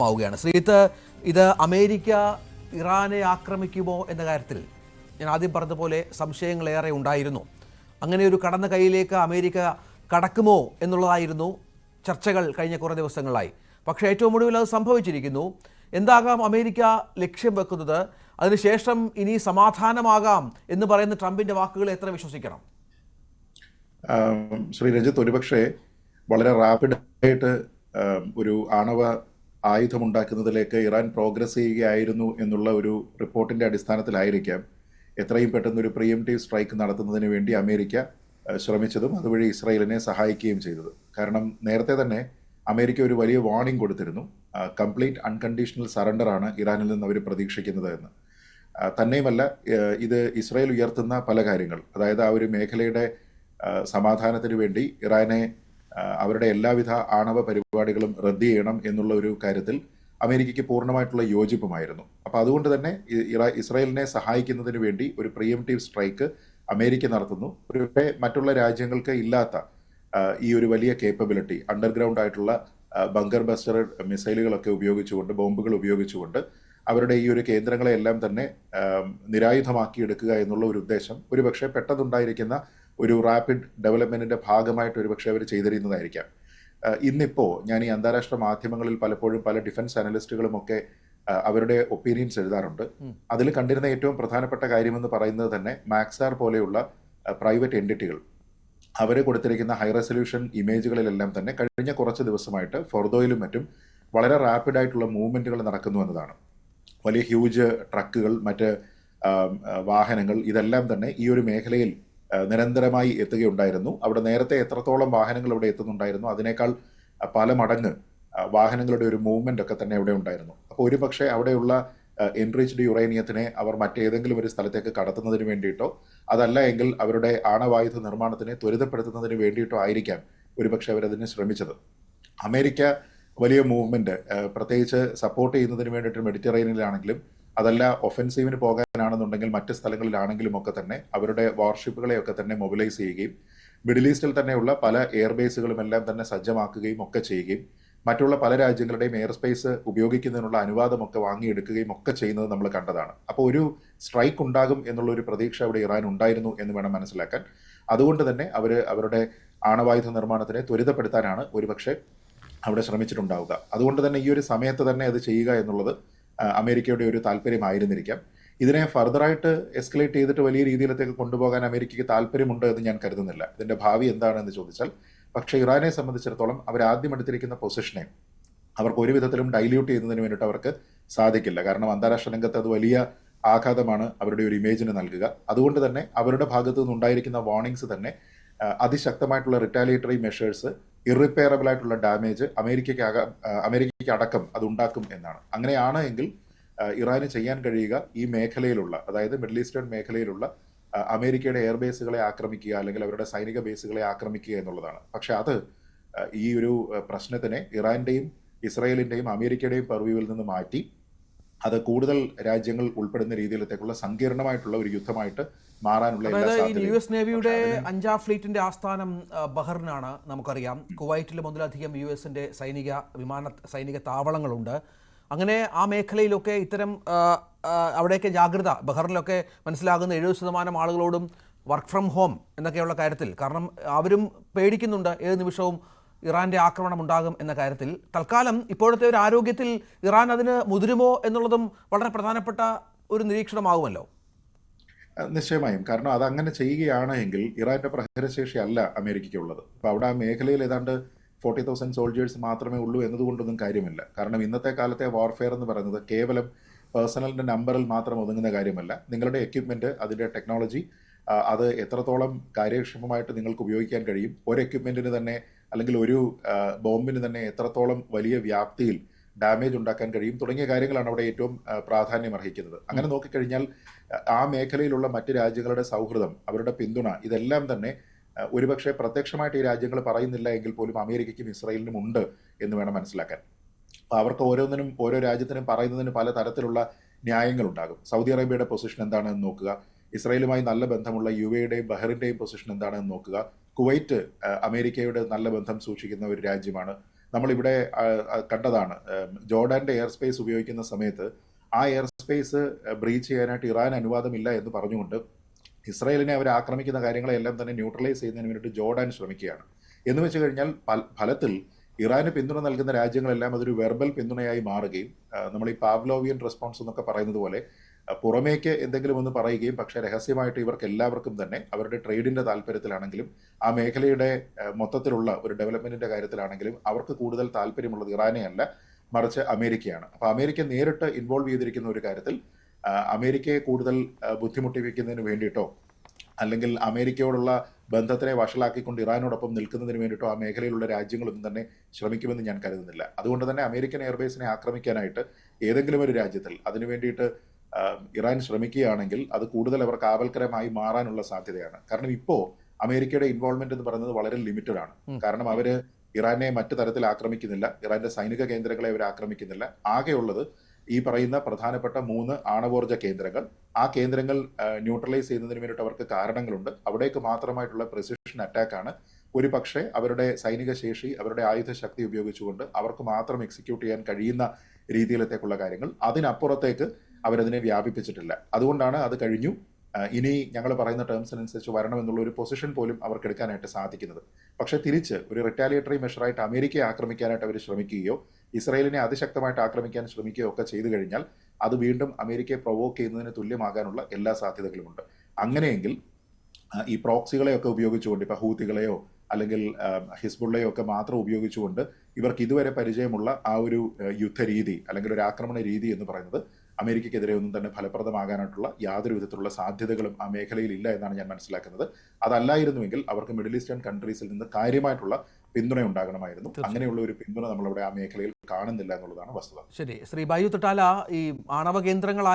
ആവുകയാണ്. ശ്രീത്ത്, ഇത് അമേരിക്ക ഇറാനെ ആക്രമിക്കുമോ എന്ന കാര്യത്തിൽ ഞാൻ ആദ്യം പറഞ്ഞതുപോലെ സംശയങ്ങളേറെ ഉണ്ടായിരുന്നു. അങ്ങനെ ഒരു കടന്ന കൈയിലേക്ക് അമേരിക്ക കടക്കുമോ എന്നുള്ളതായിരുന്നു ചർച്ചകൾ കഴിഞ്ഞ കുറേ ദിവസങ്ങളായി. പക്ഷേ ഏറ്റവും ഒടുവിൽ അത് സംഭവിച്ചിരിക്കുന്നു. എന്താകാം അമേരിക്ക ലക്ഷ്യം വെക്കുന്നത്? അതിനുശേഷം ഇനി സമാധാനമാകാം എന്ന് പറയുന്ന ട്രംപിൻ്റെ വാക്കുകൾ എത്ര വിശ്വസിക്കണം? ശ്രീ രഞ്ജിത്ത്, ഒരുപക്ഷെ വളരെ റാപ്പിഡായിട്ട് ഒരു ആണവ ആയുധമുണ്ടാക്കുന്നതിലേക്ക് ഇറാൻ പ്രോഗ്രസ് ചെയ്യുകയായിരുന്നു എന്നുള്ള ഒരു റിപ്പോർട്ടിന്റെ അടിസ്ഥാനത്തിലായിരിക്കാം എത്രയും പെട്ടെന്ന് ഒരു പ്രീഎംപ്റ്റീവ് സ്ട്രൈക്ക് നടത്തുന്നതിന് വേണ്ടി അമേരിക്ക ശ്രമിച്ചതും അതുവഴി ഇസ്രായേലിനെ സഹായിക്കുകയും ചെയ്തത്. കാരണം നേരത്തെ തന്നെ അമേരിക്ക ഒരു വലിയ വാർണിംഗ് കൊടുത്തിരുന്നു, കംപ്ലീറ്റ് അൺകണ്ടീഷണൽ സറണ്ടർ ആണ് ഇറാനിൽ നിന്ന് അവർ പ്രതീക്ഷിക്കുന്നത് എന്ന്. തന്നെയുമല്ല, ഇത് ഇസ്രായേൽ ഉയർത്തുന്ന പല കാര്യങ്ങൾ, അതായത് ആ ഒരു മേഖലയുടെ സമാധാനത്തിന് വേണ്ടി ഇറാനെ അവരുടെ എല്ലാവിധ ആണവ പരിപാടികളും റദ്ദ് ചെയ്യണം എന്നുള്ള ഒരു കാര്യത്തിൽ അമേരിക്കയ്ക്ക് പൂർണ്ണമായിട്ടുള്ള യോജിപ്പുമായിരുന്നു. അപ്പോൾ അതുകൊണ്ട് തന്നെ ഇസ്രായേലിനെ സഹായിക്കുന്നതിന് വേണ്ടി ഒരു പ്രീഎംപ്റ്റീവ് സ്ട്രൈക്ക് അമേരിക്ക നടത്തുന്നു. ഒരു മറ്റുള്ള രാജ്യങ്ങൾക്ക് ഇല്ലാത്ത ഈ ഒരു വലിയ കേപ്പബിലിറ്റി, അണ്ടർഗ്രൗണ്ട് ആയിട്ടുള്ള ബങ്കർ ബസ്റ്റർ മിസൈലുകളൊക്കെ ഉപയോഗിച്ചുകൊണ്ട്, ബോംബുകൾ ഉപയോഗിച്ചുകൊണ്ട് അവരുടെ ഈ ഒരു കേന്ദ്രങ്ങളെ എല്ലാം തന്നെ നിരായുധമാക്കിയെടുക്കുക എന്നുള്ള ഒരു ഉദ്ദേശം ഒരുപക്ഷെ പെട്ടെന്നുണ്ടായിരിക്കുന്ന ഒരു റാപ്പിഡ് ഡെവലപ്മെന്റിന്റെ ഭാഗമായിട്ട് ഒരുപക്ഷെ അവർ ചെയ്തിരുന്നതായിരിക്കാം. ഇന്നിപ്പോ ഞാൻ ഈ അന്താരാഷ്ട്ര മാധ്യമങ്ങളിൽ പലപ്പോഴും പല ഡിഫൻസ് അനലിസ്റ്റുകളും ഒക്കെ അവരുടെ ഒപ്പീനിയൻസ് എഴുതാറുണ്ട്. അതിൽ കണ്ടിരുന്ന ഏറ്റവും പ്രധാനപ്പെട്ട കാര്യമെന്ന് പറയുന്നത് തന്നെ മാക്സാർ പോലെയുള്ള പ്രൈവറ്റ് എൻറ്റിറ്റികൾ അവർ കൊടുത്തിരിക്കുന്ന ഹൈ റെസൊല്യൂഷൻ ഇമേജുകളിലെല്ലാം തന്നെ കഴിഞ്ഞ കുറച്ച് ദിവസമായിട്ട് ഫോർദോയിലും മറ്റും വളരെ റാപ്പിഡായിട്ടുള്ള മൂവ്മെന്റുകൾ നടക്കുന്നു എന്നതാണ്. വലിയ ഹ്യൂജ് ട്രക്കുകൾ, മറ്റ് വാഹനങ്ങൾ, ഇതെല്ലാം തന്നെ ഈ ഒരു മേഖലയിൽ നിരന്തരമായി എത്തുകയുണ്ടായിരുന്നു. അവിടെ നേരത്തെ എത്രത്തോളം വാഹനങ്ങൾ ഇവിടെ എത്തുന്നുണ്ടായിരുന്നു അതിനേക്കാൾ പല മടങ്ങ് വാഹനങ്ങളുടെ ഒരു മൂവ്മെന്റ് ഒക്കെ തന്നെ അവിടെ ഉണ്ടായിരുന്നു. അപ്പോൾ ഒരുപക്ഷെ അവിടെയുള്ള എൻറിച്ച്ഡ് യുറേനിയത്തിനെ അവർ മറ്റേതെങ്കിലും ഒരു സ്ഥലത്തേക്ക് കടത്തുന്നതിന് വേണ്ടിയിട്ടോ അതല്ല എങ്കിൽ അവരുടെ ആണവായുധ നിർമ്മാണത്തിനെ ത്വരിതപ്പെടുത്തുന്നതിന് വേണ്ടിയിട്ടോ ആയിരിക്കാം ഒരുപക്ഷെ അവരതിന് ശ്രമിച്ചത്. അമേരിക്ക വലിയ മൂവ്മെന്റ് പ്രത്യേകിച്ച് സപ്പോർട്ട് ചെയ്യുന്നതിന് വേണ്ടിയിട്ട് മെഡിറ്ററേനിയനിലാണെങ്കിലും അതല്ല ഒഫൻസീവിന് പോകാനാണെന്നുണ്ടെങ്കിൽ മറ്റ് സ്ഥലങ്ങളിലാണെങ്കിലും ഒക്കെ തന്നെ അവരുടെ വാർഷിപ്പുകളെയൊക്കെ തന്നെ മൊബിലൈസ് ചെയ്യുകയും മിഡിൽ ഈസ്റ്റിൽ തന്നെയുള്ള പല എയർബേസുകളും എല്ലാം തന്നെ സജ്ജമാക്കുകയും ഒക്കെ ചെയ്യുകയും മറ്റുള്ള പല രാജ്യങ്ങളുടെയും എയർ സ്പേസ് ഉപയോഗിക്കുന്നതിനുള്ള അനുവാദമൊക്കെ വാങ്ങിയെടുക്കുകയും ഒക്കെ ചെയ്യുന്നത് നമ്മൾ കണ്ടതാണ്. അപ്പോൾ ഒരു സ്ട്രൈക്ക് ഉണ്ടാകും എന്നുള്ള ഒരു പ്രതീക്ഷ അവിടെ ഇറാൻ ഉണ്ടായിരുന്നു എന്ന് വേണം മനസ്സിലാക്കാൻ. അതുകൊണ്ട് തന്നെ അവരുടെ ആണവായുധ നിർമ്മാണത്തിനെ ത്വരിതപ്പെടുത്താനാണ് ഒരുപക്ഷെ അവിടെ ശ്രമിച്ചിട്ടുണ്ടാവുക. അതുകൊണ്ട് തന്നെ ഈ ഒരു സമയത്ത് തന്നെ അത് ചെയ്യുക എന്നുള്ളത് അമേരിക്കയുടെ ഒരു താല്പര്യമായിരുന്നിരിക്കാം. ഇതിനെ ഫർദറായിട്ട് എസ്കലേറ്റ് ചെയ്തിട്ട് വലിയ രീതിയിലത്തേക്ക് കൊണ്ടുപോകാൻ അമേരിക്കയ്ക്ക് താല്പര്യമുണ്ട് എന്ന് ഞാൻ കരുതുന്നില്ല. ഇതിന്റെ ഭാവി എന്താണെന്ന് ചോദിച്ചാൽ, പക്ഷേ ഇറാനെ സംബന്ധിച്ചിടത്തോളം അവർ ആദ്യം എടുത്തിരിക്കുന്ന പൊസിഷനെ അവർക്ക് ഒരു വിധത്തിലും ഡൈല്യൂട്ട് ചെയ്യുന്നതിന് വേണ്ടിയിട്ട് അവർക്ക് സാധിക്കില്ല. കാരണം അന്താരാഷ്ട്ര രംഗത്ത് അത് വലിയ ആഘാതമാണ് അവരുടെ ഒരു ഇമേജിന് നൽകുക. അതുകൊണ്ട് തന്നെ അവരുടെ ഭാഗത്തു നിന്നുണ്ടായിരിക്കുന്ന വാർണിംഗ്സ് തന്നെ അതിശക്തമായിട്ടുള്ള റിറ്റാലിയേറ്ററി മെഷേഴ്സ്, ഇറിപ്പയറബിൾ ആയിട്ടുള്ള ഡാമേജ് അമേരിക്കയ്ക്ക് അടക്കം അത് ഉണ്ടാക്കും എന്നാണ്. അങ്ങനെയാണ് എങ്കിൽ ഇറാന് ചെയ്യാൻ കഴിയുക ഈ മേഖലയിലുള്ള, അതായത് മിഡിൽ ഈസ്റ്റേൺ മേഖലയിലുള്ള അമേരിക്കയുടെ എയർബേസുകളെ ആക്രമിക്കുക അല്ലെങ്കിൽ അവരുടെ സൈനിക ബേസുകളെ ആക്രമിക്കുക എന്നുള്ളതാണ്. പക്ഷെ അത് ഈ ഒരു പ്രശ്നത്തിനെ ഇറാന്റെയും ഇസ്രായേലിന്റെയും അമേരിക്കയുടെയും പർവ്യൂവിൽ നിന്ന് മാറ്റി അത് കൂടുതൽ രാജ്യങ്ങൾ ഉൾപ്പെടുന്ന രീതിയിലത്തേക്കുള്ള സങ്കീർണമായിട്ടുള്ള ഒരു യുദ്ധമായിട്ട് മാറാനുള്ള യു എസ് നേവിയുടെ 5ാം ഫ്ലീറ്റിന്റെ ആസ്ഥാനം ബഹറിനാണ്. നമുക്കറിയാം, കുവൈറ്റിലും ഒന്നിലധികം യു എസിന്റെ സൈനിക താവളങ്ങളുണ്ട്. അങ്ങനെ ആ മേഖലയിലൊക്കെ ഇത്തരം അവിടെയൊക്കെ ജാഗ്രത, ബഹറിനിലൊക്കെ മനസ്സിലാകുന്ന 70% ആളുകളോടും വർക്ക് ഫ്രം ഹോം എന്നൊക്കെയുള്ള കാര്യത്തിൽ, കാരണം അവരും പേടിക്കുന്നുണ്ട് ഏത് നിമിഷവും ഇറാന്റെ ആക്രമണം ഉണ്ടാകും എന്ന കാര്യത്തിൽ. തൽക്കാലം ഇപ്പോഴത്തെ ഒരു ആരോഗ്യത്തിൽ ഇറാൻ അതിന് മുതിരുമോ എന്നുള്ളതും വളരെ പ്രധാനപ്പെട്ട ഒരു നിരീക്ഷണമാകുമല്ലോ. നിശ്ചയമായും. കാരണം അതങ്ങനെ ചെയ്യുകയാണ് എങ്കിൽ ഇറാന്റെ പ്രഹരശേഷി അല്ല അമേരിക്കയ്ക്കുള്ളത്. അപ്പോൾ അവിടെ ആ മേഖലയിൽ ഏതാണ്ട് 40,000 സോൾജേഴ്സ് മാത്രമേ ഉള്ളൂ എന്നതുകൊണ്ടൊന്നും കാര്യമില്ല. കാരണം ഇന്നത്തെ കാലത്തെ വാർഫെയർ എന്ന് പറയുന്നത് കേവലം പേഴ്സണലിന്റെ നമ്പറിൽ മാത്രം ഒതുങ്ങുന്ന കാര്യമല്ല. നിങ്ങളുടെ എക്യുപ്മെന്റ്, അതിന്റെ ടെക്നോളജി, അത് എത്രത്തോളം കാര്യക്ഷമമായിട്ട് നിങ്ങൾക്ക് ഉപയോഗിക്കാൻ കഴിയും, ഒരു എക്യുപ്മെന്റിന് തന്നെ അല്ലെങ്കിൽ ഒരു ബോംബിന് തന്നെ എത്രത്തോളം വലിയ വ്യാപ്തിയിൽ ഡാമേജ് ഉണ്ടാക്കാൻ കഴിയും തുടങ്ങിയ കാര്യങ്ങളാണ് അവിടെ ഏറ്റവും പ്രാധാന്യം അർഹിക്കുന്നത്. അങ്ങനെ നോക്കിക്കഴിഞ്ഞാൽ ആ മേഖലയിലുള്ള മറ്റ് രാജ്യങ്ങളുടെ സൗഹൃദം, അവരുടെ പിന്തുണ, ഇതെല്ലാം തന്നെ ഒരുപക്ഷെ പ്രത്യക്ഷമായിട്ട് ഈ രാജ്യങ്ങൾ പറയുന്നില്ല എങ്കിൽ പോലും അമേരിക്കയ്ക്കും ഇസ്രായേലിനും ഉണ്ട് എന്ന് വേണം മനസ്സിലാക്കാൻ. അവർക്ക് ഓരോന്നിനും ഓരോ രാജ്യത്തിനും പറയുന്നതിന് പല തരത്തിലുള്ള ന്യായങ്ങളുണ്ടാകും. സൗദി അറേബ്യയുടെ പൊസിഷൻ എന്താണെന്ന് നോക്കുക, ഇസ്രായേലുമായി നല്ല ബന്ധമുള്ള യുഎയുടെയും ബഹറിന്റെയും പൊസിഷൻ എന്താണെന്ന് നോക്കുക, കുവൈറ്റ് അമേരിക്കയുടെ നല്ല ബന്ധം സൂക്ഷിക്കുന്ന ഒരു രാജ്യമാണ്, നമ്മളിവിടെ കണ്ടതാണ്. ജോർഡാന്റെ എയർ സ്പേസ് ഉപയോഗിക്കുന്ന സമയത്ത് ആ എയർ സ്പേസ് ബ്രീച്ച് ചെയ്യാനായിട്ട് ഇറാൻ അനുവാദമില്ല എന്ന് പറഞ്ഞുകൊണ്ട് ഇസ്രായേലിനെ അവർ ആക്രമിക്കുന്ന കാര്യങ്ങളെല്ലാം തന്നെ ന്യൂട്രലൈസ് ചെയ്യുന്നതിന് വേണ്ടിയിട്ട് ജോർഡാൻ ശ്രമിക്കുകയാണ്. എന്ന് വെച്ച് കഴിഞ്ഞാൽ ഫലത്തിൽ ഇറാന് പിന്തുണ നൽകുന്ന രാജ്യങ്ങളെല്ലാം അതൊരു വെർബൽ പിന്തുണയായി മാറുകയും നമ്മൾ ഈ പാവ്ലോവിയൻ റെസ്പോൺസ് എന്നൊക്കെ പറയുന്നത് പോലെ പുറമേക്ക് എന്തെങ്കിലും ഒന്ന് പറയുകയും പക്ഷേ രഹസ്യമായിട്ട് ഇവർക്ക് എല്ലാവർക്കും തന്നെ അവരുടെ ട്രേഡിന്റെ താല്പര്യത്തിലാണെങ്കിലും ആ മേഖലയുടെ മൊത്തത്തിലുള്ള ഒരു ഡെവലപ്മെന്റിന്റെ കാര്യത്തിലാണെങ്കിലും അവർക്ക് കൂടുതൽ താല്പര്യമുള്ളത് ഇറാനെ അല്ല, മറിച്ച് അമേരിക്കയാണ്. അപ്പൊ അമേരിക്ക നേരിട്ട് ഇൻവോൾവ് ചെയ്തിരിക്കുന്ന ഒരു കാര്യത്തിൽ അമേരിക്കയെ കൂടുതൽ ബുദ്ധിമുട്ടിപ്പിക്കുന്നതിന് വേണ്ടിയിട്ടോ അല്ലെങ്കിൽ അമേരിക്കയോടുള്ള ബന്ധത്തിനെ വഷളാക്കിക്കൊണ്ട് ഇറാനോടൊപ്പം നിൽക്കുന്നതിന് വേണ്ടിയിട്ടോ ആ മേഖലയിലുള്ള രാജ്യങ്ങളൊന്നും തന്നെ ശ്രമിക്കുമെന്ന് ഞാൻ കരുതുന്നില്ല. അതുകൊണ്ട് തന്നെ അമേരിക്കൻ എയർബേസിനെ ആക്രമിക്കാനായിട്ട് ഏതെങ്കിലും ഒരു രാജ്യത്തിൽ അതിനു വേണ്ടിയിട്ട് ഇറാൻ ശ്രമിക്കുകയാണെങ്കിൽ അത് കൂടുതൽ അവർക്ക് ആപൽക്കരമായി മാറാനുള്ള സാധ്യതയാണ്. കാരണം ഇപ്പോൾ അമേരിക്കയുടെ ഇൻവോൾവ്മെന്റ് എന്ന് പറയുന്നത് വളരെ ലിമിറ്റഡ് ആണ്. കാരണം അവര് ഇറാനെ മറ്റു തരത്തിൽ ആക്രമിക്കുന്നില്ല, ഇറാന്റെ സൈനിക കേന്ദ്രങ്ങളെ അവർ ആക്രമിക്കുന്നില്ല. ആകെയുള്ളത് ഈ പറയുന്ന പ്രധാനപ്പെട്ട 3 ആണവോർജ കേന്ദ്രങ്ങൾ. ആ കേന്ദ്രങ്ങൾ ന്യൂട്രലൈസ് ചെയ്യുന്നതിന് വേണ്ടിയിട്ട് അവർക്ക് കാരണങ്ങളുണ്ട്. അവിടേക്ക് മാത്രമായിട്ടുള്ള പ്രിസിഷൻ അറ്റാക്കാണ്. ഒരു പക്ഷേ അവരുടെ സൈനിക ശേഷി, അവരുടെ ആയുധ ശക്തി ഉപയോഗിച്ചുകൊണ്ട് അവർക്ക് മാത്രം എക്സിക്യൂട്ട് ചെയ്യാൻ കഴിയുന്ന രീതിയിലത്തേക്കുള്ള കാര്യങ്ങൾ. അതിനപ്പുറത്തേക്ക് അവരതിനെ വ്യാപിപ്പിച്ചിട്ടില്ല. അതുകൊണ്ടാണ് അത് കഴിഞ്ഞു, ഇനി ഞങ്ങൾ പറയുന്ന ടേംസിനനുസരിച്ച് വരണമെന്നുള്ള ഒരു പൊസിഷൻ പോലും അവർക്ക് എടുക്കാനായിട്ട് സാധിക്കുന്നത്. പക്ഷെ തിരിച്ച് ഒരു റിറ്റാലിയേറ്ററി മെഷറായിട്ട് അമേരിക്കയെ ആക്രമിക്കാനായിട്ട് അവർ ശ്രമിക്കുകയോ ഇസ്രായേലിനെ അതിശക്തമായിട്ട് ആക്രമിക്കാൻ ശ്രമിക്കുകയോ ഒക്കെ ചെയ്തു കഴിഞ്ഞാൽ അത് വീണ്ടും അമേരിക്കയെ പ്രൊവോക്ക് ചെയ്യുന്നതിന് തുല്യമാകാനുള്ള എല്ലാ സാധ്യതകളുമുണ്ട്. അങ്ങനെയെങ്കിൽ ഈ പ്രോക്സികളെയൊക്കെ ഉപയോഗിച്ചുകൊണ്ട് ഇപ്പൊ ഹൂത്തികളെയോ അല്ലെങ്കിൽ ഹിസ്ബുള്ളയോ ഒക്കെ മാത്രം ഉപയോഗിച്ചുകൊണ്ട് ഇവർക്ക് ഇതുവരെ പരിചയമുള്ള ആ ഒരു യുദ്ധരീതി അല്ലെങ്കിൽ ഒരു ആക്രമണ രീതി എന്ന് പറയുന്നത് അമേരിക്കയ്ക്കെതിരെ ഒന്നും തന്നെ ഫലപ്രദമാകാനായിട്ടുള്ള യാതൊരു വിധത്തിലുള്ള സാധ്യതകളും ആ മേഖലയിൽ ഇല്ല എന്നാണ് ഞാൻ മനസ്സിലാക്കുന്നത്. അതല്ലായിരുന്നുവെങ്കിൽ അവർക്ക് മിഡിൽ ഈസ്റ്റേൺ കൺട്രീസിൽ നിന്ന് കാര്യമായിട്ടുള്ള പിന്തുണ ഉണ്ടാകണമായിരുന്നു. അങ്ങനെയുള്ള ഒരു പിന്തുണ നമ്മളിവിടെ ആ മേഖലയിൽ കാണുന്നില്ല എന്നുള്ളതാണ് വസ്തുത. ശരി, ശ്രീ ബൈജു തൊട്ടാല, ഈ ആണവ കേന്ദ്രങ്ങളായ